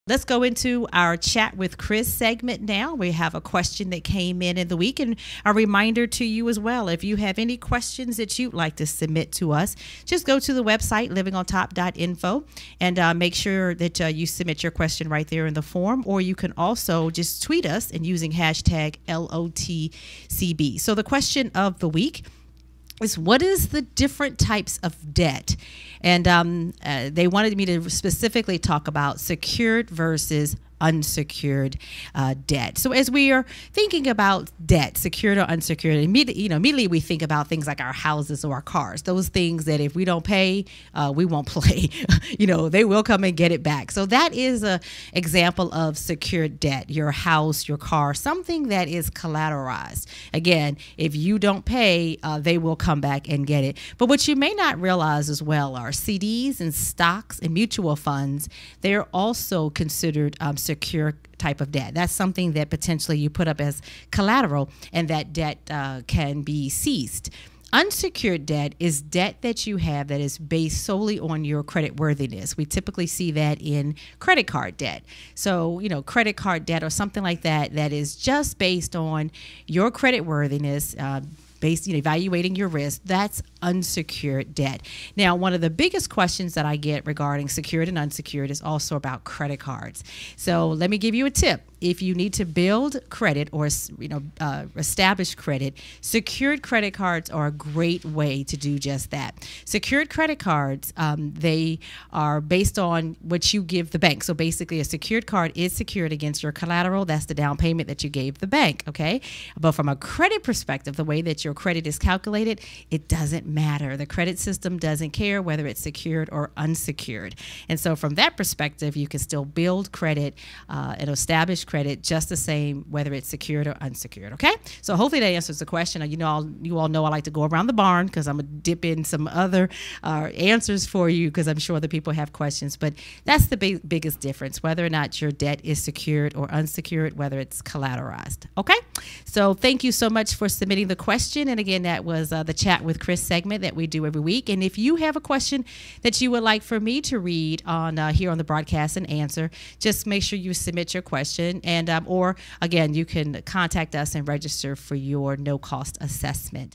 Let's go into our chat with Chris segment now. We have a question that came in the week, and a reminder to you as well. If you have any questions that you'd like to submit to us, just go to the website livingontop.info and make sure that you submit your question right there in the form, or you can also just tweet us and using hashtag LOTCB. So the question of the week is, what is the different types of debt? And they wanted me to specifically talk about secured versus unsecured debt. So as we are thinking about debt, secured or unsecured, immediately we think about things like our houses or our cars. Those things that if we don't pay, we won't play. They will come and get it back. So that is an example of secured debt. Your house, your car, something that is collateralized. Again, if you don't pay, they will come back and get it. But what you may not realize as well are CDs and stocks and mutual funds. They're also considered secure type of debt. That's something that potentially you put up as collateral, and that debt can be seized. Unsecured debt is debt that you have that is based solely on your credit worthiness. We typically see that in credit card debt. So, credit card debt or something like that, that is just based on your credit worthiness, based, evaluating your risk. That's unsecured debt. Now, one of the biggest questions that I get regarding secured and unsecured is also about credit cards. So let me give you a tip. If you need to build credit or establish credit, secured credit cards are a great way to do just that. Secured credit cards, they are based on what you give the bank. So basically, a secured card is secured against your collateral. That's the down payment that you gave the bank. Okay, but from a credit perspective, the way that your credit is calculated, it doesn't matter. The credit system doesn't care whether it's secured or unsecured. And so from that perspective, you can still build credit and establish credit just the same, whether it's secured or unsecured. Okay, so hopefully that answers the question. You all know I like to go around the barn because I'm gonna dip in some other answers for you, because I'm sure other people have questions. But that's the biggest difference, whether or not your debt is secured or unsecured, whether it's collateralized. Okay, so thank you so much for submitting the question. And again, that was the Chat with Chris segment that we do every week. And if you have a question that you would like for me to read on here on the broadcast and answer, just make sure you submit your question. And or again, you can contact us and register for your no-cost assessment.